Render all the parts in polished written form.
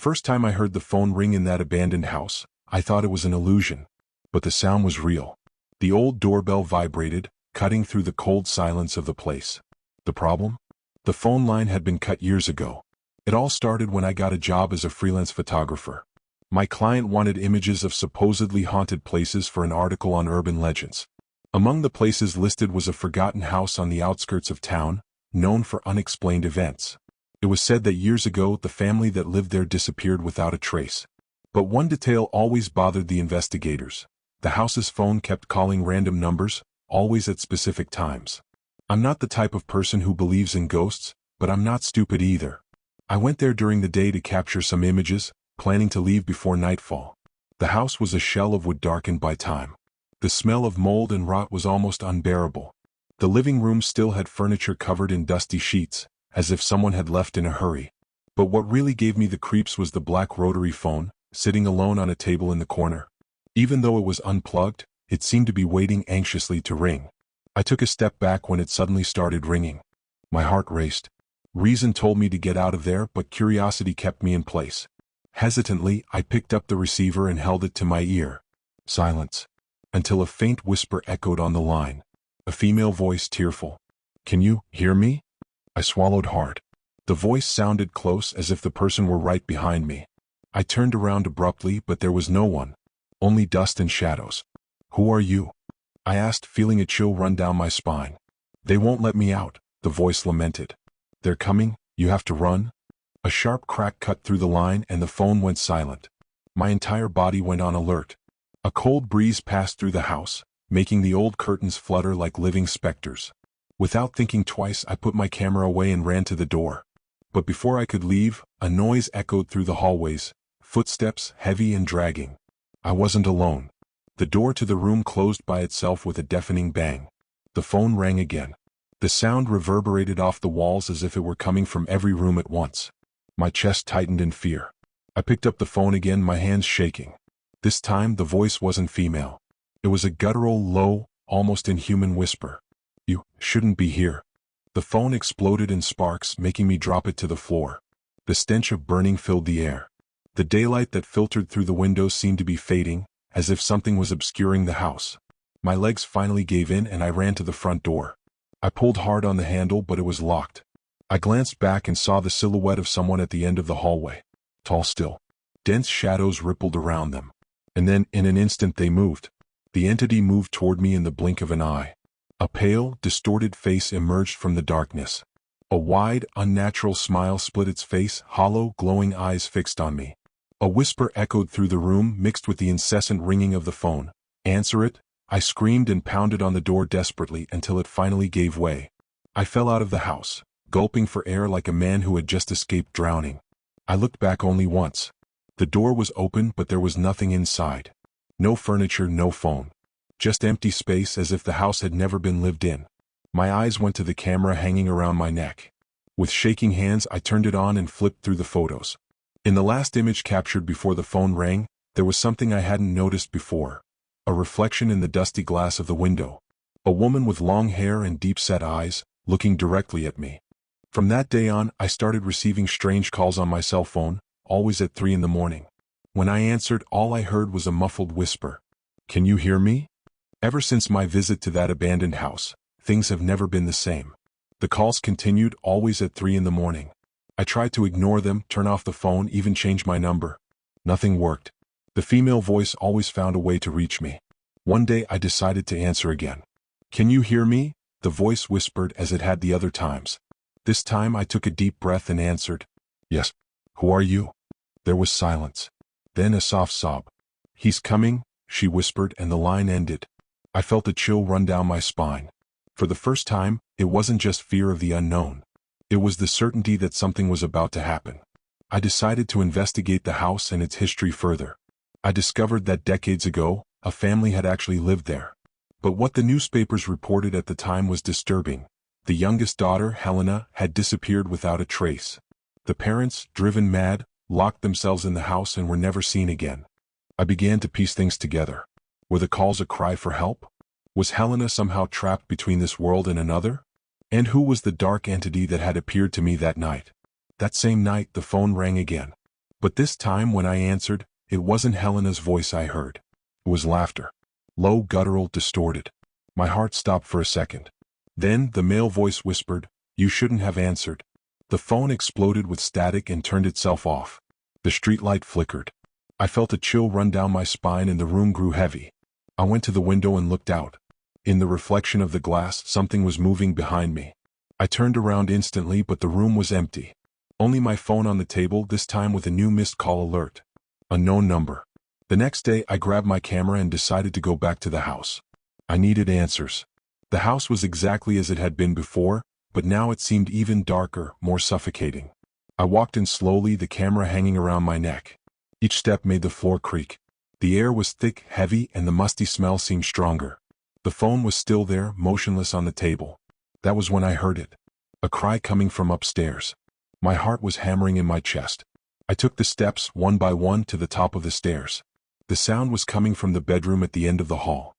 first time I heard the phone ring in that abandoned house, I thought it was an illusion. But the sound was real. The old doorbell vibrated, cutting through the cold silence of the place. The problem? The phone line had been cut years ago. It all started when I got a job as a freelance photographer. My client wanted images of supposedly haunted places for an article on urban legends. Among the places listed was a forgotten house on the outskirts of town, known for unexplained events. It was said that years ago the family that lived there disappeared without a trace. But one detail always bothered the investigators. The house's phone kept calling random numbers, always at specific times. I'm not the type of person who believes in ghosts, but I'm not stupid either. I went there during the day to capture some images, planning to leave before nightfall. The house was a shell of wood darkened by time. The smell of mold and rot was almost unbearable. The living room still had furniture covered in dusty sheets, as if someone had left in a hurry. But what really gave me the creeps was the black rotary phone, sitting alone on a table in the corner. Even though it was unplugged, it seemed to be waiting anxiously to ring. I took a step back when it suddenly started ringing. My heart raced. Reason told me to get out of there, but curiosity kept me in place. Hesitantly, I picked up the receiver and held it to my ear. Silence. Until a faint whisper echoed on the line. A female voice, tearful. "Can you hear me?" I swallowed hard. The voice sounded close, as if the person were right behind me. I turned around abruptly, but there was no one. Only dust and shadows. "Who are you?" I asked, feeling a chill run down my spine. "They won't let me out," the voice lamented. "They're coming, you have to run." A sharp crack cut through the line and the phone went silent. My entire body went on alert. A cold breeze passed through the house, making the old curtains flutter like living specters. Without thinking twice, I put my camera away and ran to the door. But before I could leave, a noise echoed through the hallways, footsteps heavy and dragging. I wasn't alone. The door to the room closed by itself with a deafening bang. The phone rang again. The sound reverberated off the walls as if it were coming from every room at once. My chest tightened in fear. I picked up the phone again, my hands shaking. This time the voice wasn't female. It was a guttural, low, almost inhuman whisper. "You shouldn't be here." The phone exploded in sparks, making me drop it to the floor. The stench of burning filled the air. The daylight that filtered through the windows seemed to be fading, as if something was obscuring the house. My legs finally gave in and I ran to the front door. I pulled hard on the handle, but it was locked. I glanced back and saw the silhouette of someone at the end of the hallway. Tall still. Dense shadows rippled around them. And then, in an instant, they moved. The entity moved toward me in the blink of an eye. A pale, distorted face emerged from the darkness. A wide, unnatural smile split its face, hollow, glowing eyes fixed on me. A whisper echoed through the room, mixed with the incessant ringing of the phone. "Answer it!" I screamed and pounded on the door desperately until it finally gave way. I fell out of the house, gulping for air like a man who had just escaped drowning. I looked back only once. The door was open, but there was nothing inside. No furniture, no phone. Just empty space, as if the house had never been lived in. My eyes went to the camera hanging around my neck. With shaking hands, I turned it on and flipped through the photos. In the last image captured before the phone rang, there was something I hadn't noticed before. A reflection in the dusty glass of the window. A woman with long hair and deep-set eyes, looking directly at me. From that day on, I started receiving strange calls on my cell phone, always at 3 a.m. When I answered, all I heard was a muffled whisper. "Can you hear me?" Ever since my visit to that abandoned house, things have never been the same. The calls continued, always at 3 a.m. I tried to ignore them, turn off the phone, even change my number. Nothing worked. The female voice always found a way to reach me. One day I decided to answer again. "Can you hear me?" the voice whispered as it had the other times. This time I took a deep breath and answered, "Yes." "Who are you?" There was silence. Then a soft sob. "He's coming," she whispered, and the line ended. I felt a chill run down my spine. For the first time, it wasn't just fear of the unknown. It was the certainty that something was about to happen. I decided to investigate the house and its history further. I discovered that decades ago, a family had actually lived there. But what the newspapers reported at the time was disturbing. The youngest daughter, Helena, had disappeared without a trace. The parents, driven mad, locked themselves in the house and were never seen again. I began to piece things together. Were the calls a cry for help? Was Helena somehow trapped between this world and another? And who was the dark entity that had appeared to me that night? That same night, the phone rang again. But this time when I answered, it wasn't Helena's voice I heard. It was laughter. Low, guttural, distorted. My heart stopped for a second. Then the male voice whispered, "You shouldn't have answered." The phone exploded with static and turned itself off. The streetlight flickered. I felt a chill run down my spine and the room grew heavy. I went to the window and looked out. In the reflection of the glass, something was moving behind me. I turned around instantly, but the room was empty. Only my phone on the table, this time with a new missed call alert. Unknown number. The next day, I grabbed my camera and decided to go back to the house. I needed answers. The house was exactly as it had been before, but now it seemed even darker, more suffocating. I walked in slowly, the camera hanging around my neck. Each step made the floor creak. The air was thick, heavy, and the musty smell seemed stronger. The phone was still there, motionless on the table. That was when I heard it. A cry coming from upstairs. My heart was hammering in my chest. I took the steps, one by one, to the top of the stairs. The sound was coming from the bedroom at the end of the hall.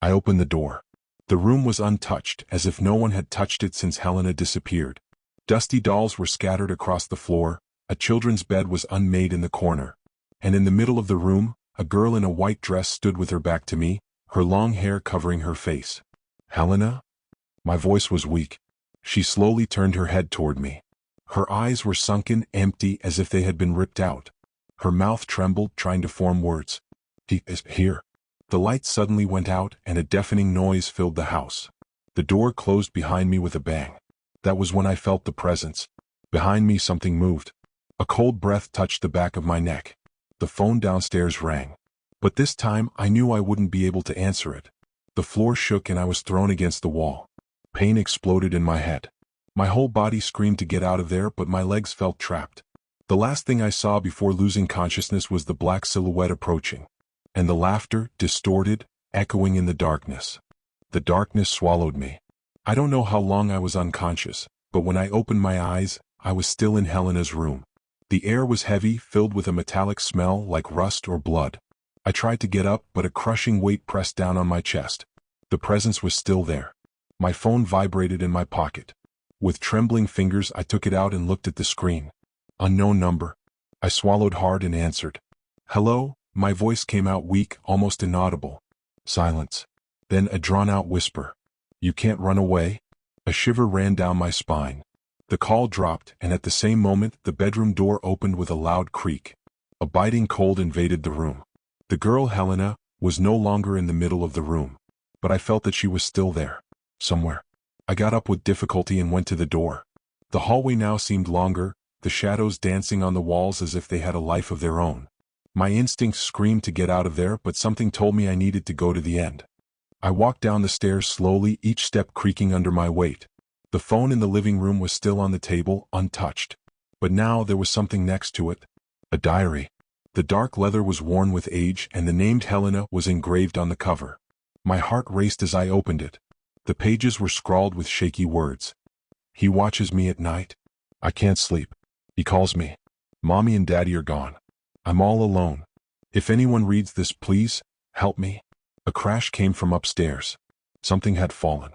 I opened the door. The room was untouched, as if no one had touched it since Helena disappeared. Dusty dolls were scattered across the floor, a children's bed was unmade in the corner. And in the middle of the room, a girl in a white dress stood with her back to me, her long hair covering her face. "Helena?" My voice was weak. She slowly turned her head toward me. Her eyes were sunken, empty, as if they had been ripped out. Her mouth trembled, trying to form words. "He is here." The light suddenly went out, and a deafening noise filled the house. The door closed behind me with a bang. That was when I felt the presence. Behind me something moved. A cold breath touched the back of my neck. The phone downstairs rang. But this time I knew I wouldn't be able to answer it. The floor shook and I was thrown against the wall. Pain exploded in my head. My whole body screamed to get out of there, but my legs felt trapped. The last thing I saw before losing consciousness was the black silhouette approaching. And the laughter, distorted, echoing in the darkness. The darkness swallowed me. I don't know how long I was unconscious, but when I opened my eyes, I was still in Helena's room. The air was heavy, filled with a metallic smell like rust or blood. I tried to get up, but a crushing weight pressed down on my chest. The presence was still there. My phone vibrated in my pocket. With trembling fingers, I took it out and looked at the screen. Unknown number. I swallowed hard and answered. "Hello?" My voice came out weak, almost inaudible. Silence. Then a drawn-out whisper. "You can't run away?" A shiver ran down my spine. The call dropped, and at the same moment, the bedroom door opened with a loud creak. A biting cold invaded the room. The girl, Helena, was no longer in the middle of the room. But I felt that she was still there. Somewhere. I got up with difficulty and went to the door. The hallway now seemed longer, the shadows dancing on the walls as if they had a life of their own. My instincts screamed to get out of there, but something told me I needed to go to the end. I walked down the stairs slowly, each step creaking under my weight. The phone in the living room was still on the table, untouched. But now there was something next to it. A diary. The dark leather was worn with age, and the name Helena was engraved on the cover. My heart raced as I opened it. The pages were scrawled with shaky words. "He watches me at night. I can't sleep. He calls me. Mommy and Daddy are gone. I'm all alone. If anyone reads this, please, help me." A crash came from upstairs. Something had fallen.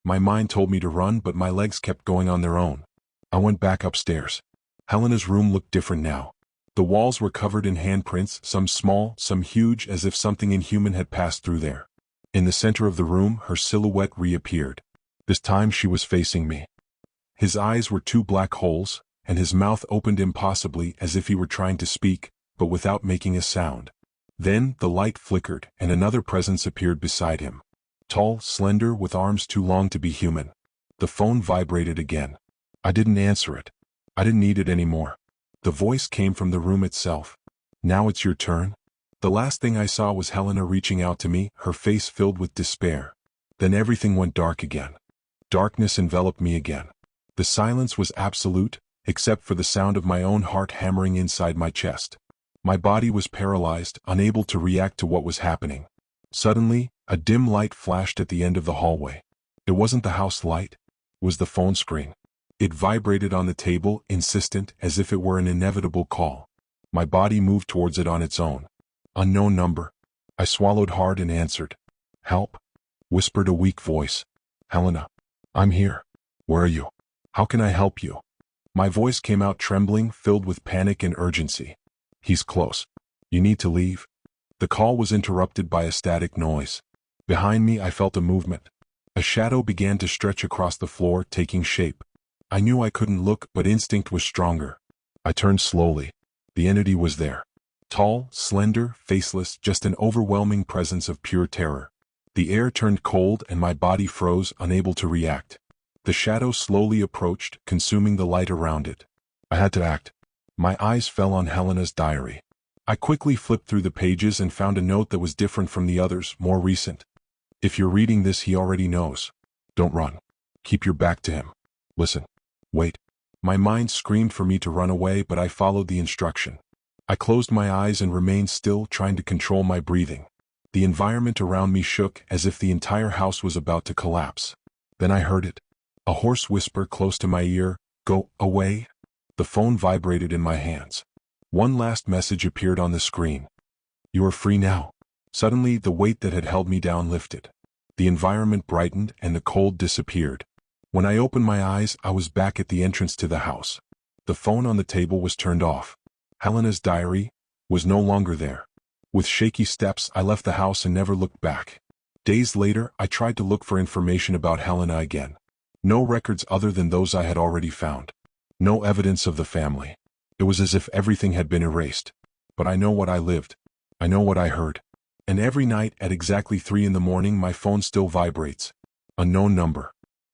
My mind told me to run, but my legs kept going on their own. I went back upstairs. Helena's room looked different now. The walls were covered in handprints, some small, some huge, as if something inhuman had passed through there. In the center of the room, her silhouette reappeared. This time she was facing me. His eyes were two black holes, and his mouth opened impossibly as if he were trying to speak, but without making a sound. Then the light flickered, and another presence appeared beside him. Tall, slender, with arms too long to be human. The phone vibrated again. I didn't answer it. I didn't need it anymore. The voice came from the room itself. "Now it's your turn." The last thing I saw was Helena reaching out to me, her face filled with despair. Then everything went dark again. Darkness enveloped me again. The silence was absolute, except for the sound of my own heart hammering inside my chest. My body was paralyzed, unable to react to what was happening. Suddenly, a dim light flashed at the end of the hallway. It wasn't the house light. It was the phone screen. It vibrated on the table, insistent, as if it were an inevitable call. My body moved towards it on its own. Unknown number. I swallowed hard and answered. "Help," whispered a weak voice. "Helena, I'm here. Where are you? How can I help you?" My voice came out trembling, filled with panic and urgency. He's close. You need to leave. The call was interrupted by a static noise. Behind me I felt a movement. A shadow began to stretch across the floor, taking shape. I knew I couldn't look, but instinct was stronger. I turned slowly. The entity was there. Tall, slender, faceless, just an overwhelming presence of pure terror. The air turned cold and my body froze, unable to react. The shadow slowly approached, consuming the light around it. I had to act. My eyes fell on Helena's diary. I quickly flipped through the pages and found a note that was different from the others, more recent. If you're reading this, he already knows. Don't run. Keep your back to him. Listen. Wait. My mind screamed for me to run away, but I followed the instruction. I closed my eyes and remained still, trying to control my breathing. The environment around me shook as if the entire house was about to collapse. Then I heard it. A hoarse whisper close to my ear, "Go away." The phone vibrated in my hands. One last message appeared on the screen. "You are free now." Suddenly, the weight that had held me down lifted. The environment brightened and the cold disappeared. When I opened my eyes, I was back at the entrance to the house. The phone on the table was turned off. Helena's diary was no longer there. With shaky steps, I left the house and never looked back. Days later, I tried to look for information about Helena again. No records other than those I had already found. No evidence of the family. It was as if everything had been erased. But I know what I lived. I know what I heard. And every night at exactly 3 in the morning, my phone still vibrates. Unknown number.